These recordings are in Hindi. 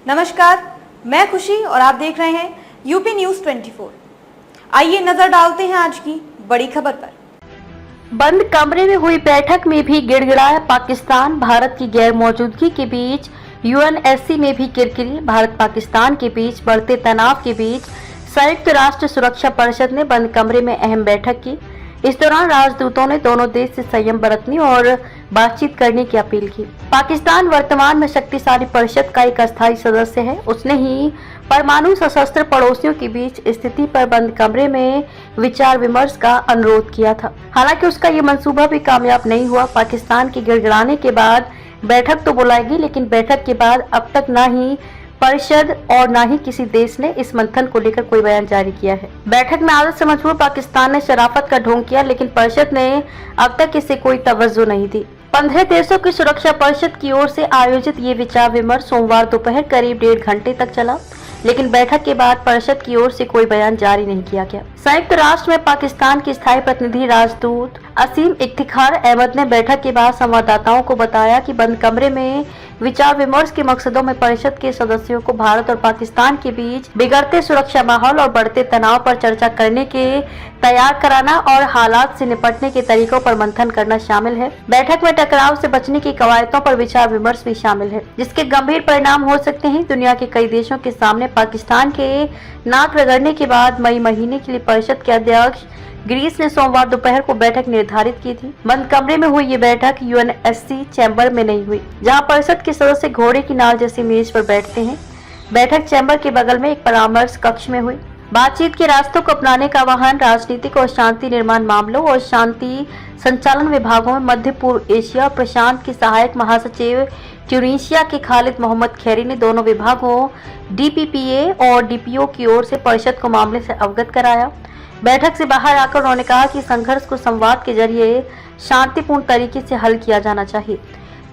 नमस्कार, मैं खुशी और आप देख रहे हैं यूपी न्यूज 24। आइए नजर डालते हैं आज की बड़ी खबर पर। बंद कमरे में हुई बैठक में भी गिड़गिड़ाया पाकिस्तान। भारत की गैर मौजूदगी के बीच यूएनएससी में भी किरकिरी। भारत पाकिस्तान के बीच बढ़ते तनाव के बीच संयुक्त राष्ट्र सुरक्षा परिषद ने बंद कमरे में अहम बैठक की। इस दौरान राजदूतों ने दोनों देश से संयम बरतने और बातचीत करने की अपील की। पाकिस्तान वर्तमान में शक्तिशाली परिषद का एक अस्थायी सदस्य है। उसने ही परमाणु सशस्त्र पड़ोसियों के बीच स्थिति पर बंद कमरे में विचार विमर्श का अनुरोध किया था। हालांकि उसका ये मंसूबा भी कामयाब नहीं हुआ। पाकिस्तान के गिड़गिड़ाने के बाद बैठक तो बुलाएगी, लेकिन बैठक के बाद अब तक ना ही परिषद और न ही किसी देश ने इस मंथन को लेकर कोई बयान जारी किया है। बैठक में आदत से मजबूर पाकिस्तान ने शराफत का ढोंग किया, लेकिन परिषद ने अब तक इसे कोई तवज्जो नहीं दी। 15 देशों की सुरक्षा परिषद की ओर से आयोजित ये विचार विमर्श सोमवार दोपहर करीब 1.5 घंटे तक चला, लेकिन बैठक के बाद परिषद की ओर से कोई बयान जारी नहीं किया गया। संयुक्त राष्ट्र में पाकिस्तान के स्थायी प्रतिनिधि राजदूत असीम इफ्तिखार अहमद ने बैठक के बाद संवाददाताओं को बताया कि बंद कमरे में विचार विमर्श के मकसदों में परिषद के सदस्यों को भारत और पाकिस्तान के बीच बिगड़ते सुरक्षा माहौल और बढ़ते तनाव पर चर्चा करने के तैयार कराना और हालात से निपटने के तरीकों पर मंथन करना शामिल है। बैठक में टकराव से बचने की कवायदों पर विचार विमर्श भी शामिल है, जिसके गंभीर परिणाम हो सकते हैं। दुनिया के कई देशों के सामने पाकिस्तान के नाक रगड़ने के बाद मई महीने के लिए परिषद के अध्यक्ष ग्रीस ने सोमवार दोपहर को बैठक निर्धारित की थी। बंद कमरे में हुई ये बैठक यूएनएससी चैम्बर में नहीं हुई, जहां परिषद के सदस्य घोड़े की नाल जैसी मेज पर बैठते हैं। बैठक चैम्बर के बगल में एक परामर्श कक्ष में हुई। बातचीत के रास्तों को अपनाने का आह्वान राजनीतिक और शांति निर्माण मामलों और शांति संचालन विभागों में मध्य पूर्व एशिया और प्रशांत के सहायक महासचिव ट्यूनीशिया के खालिद मोहम्मद खैरी ने दोनों विभागों डीपीपीए और डीपीओ की ओर से परिषद को मामले से अवगत कराया। बैठक से बाहर आकर उन्होंने कहा कि संघर्ष को संवाद के जरिए शांतिपूर्ण तरीके से हल किया जाना चाहिए।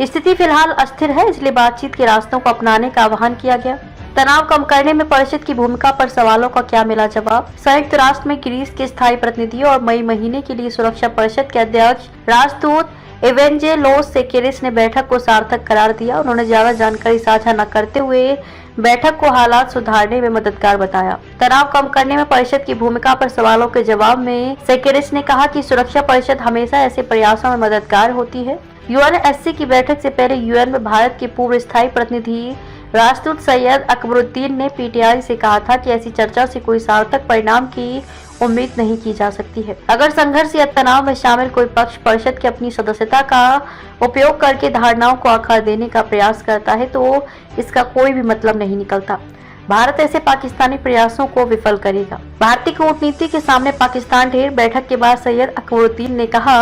स्थिति फिलहाल अस्थिर है, इसलिए बातचीत के रास्तों को अपनाने का आह्वान किया गया। तनाव कम करने में परिषद की भूमिका पर सवालों का क्या मिला जवाब। संयुक्त राष्ट्र में ग्रीस के स्थायी प्रतिनिधि और मई महीने के लिए सुरक्षा परिषद के अध्यक्ष राजदूत इवेंजेलोस सेकेरिस ने बैठक को सार्थक करार दिया। उन्होंने ज्यादा जानकारी साझा न करते हुए बैठक को हालात सुधारने में मददगार बताया। तनाव कम करने में परिषद की भूमिका पर सवालों के जवाब में सेकेरिस ने कहा कि सुरक्षा परिषद हमेशा ऐसे प्रयासों में मददगार होती है। यूएनएससी की बैठक से पहले यूएन में भारत के पूर्व स्थायी प्रतिनिधि राजदूत सैयद अकबरुद्दीन ने पीटीआई से कहा था कि ऐसी चर्चा से कोई सार्थक परिणाम की उम्मीद नहीं की जा सकती है। अगर संघर्ष या तनाव में शामिल कोई पक्ष परिषद की अपनी सदस्यता का उपयोग करके धारणाओं को आकार देने का प्रयास करता है तो इसका कोई भी मतलब नहीं निकलता। भारत ऐसे पाकिस्तानी प्रयासों को विफल करेगा। भारतीय कूटनीति के सामने पाकिस्तान ढेर। बैठक के बाद सैयद अकबरुद्दीन ने कहा,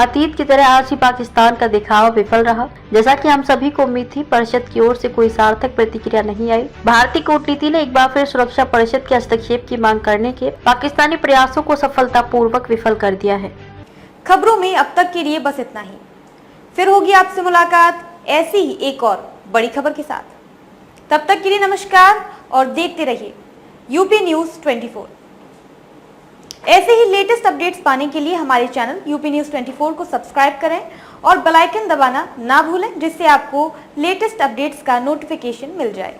अतीत की तरह आज भी पाकिस्तान का दिखावा विफल रहा। जैसा कि हम सभी को उम्मीद थी, परिषद की ओर से कोई सार्थक प्रतिक्रिया नहीं आई। भारतीय कूटनीति ने एक बार फिर सुरक्षा परिषद के हस्तक्षेप की मांग करने के पाकिस्तानी प्रयासों को सफलतापूर्वक विफल कर दिया है। खबरों में अब तक के लिए बस इतना ही। फिर होगी आपसे मुलाकात ऐसी ही एक और बड़ी खबर के साथ। तब तक के लिए नमस्कार और देखते रहिए यूपी न्यूज 24। ऐसे ही लेटेस्ट अपडेट्स पाने के लिए हमारे चैनल यूपी न्यूज 24 को सब्सक्राइब करें और बेल आइकन दबाना ना भूलें, जिससे आपको लेटेस्ट अपडेट्स का नोटिफिकेशन मिल जाए।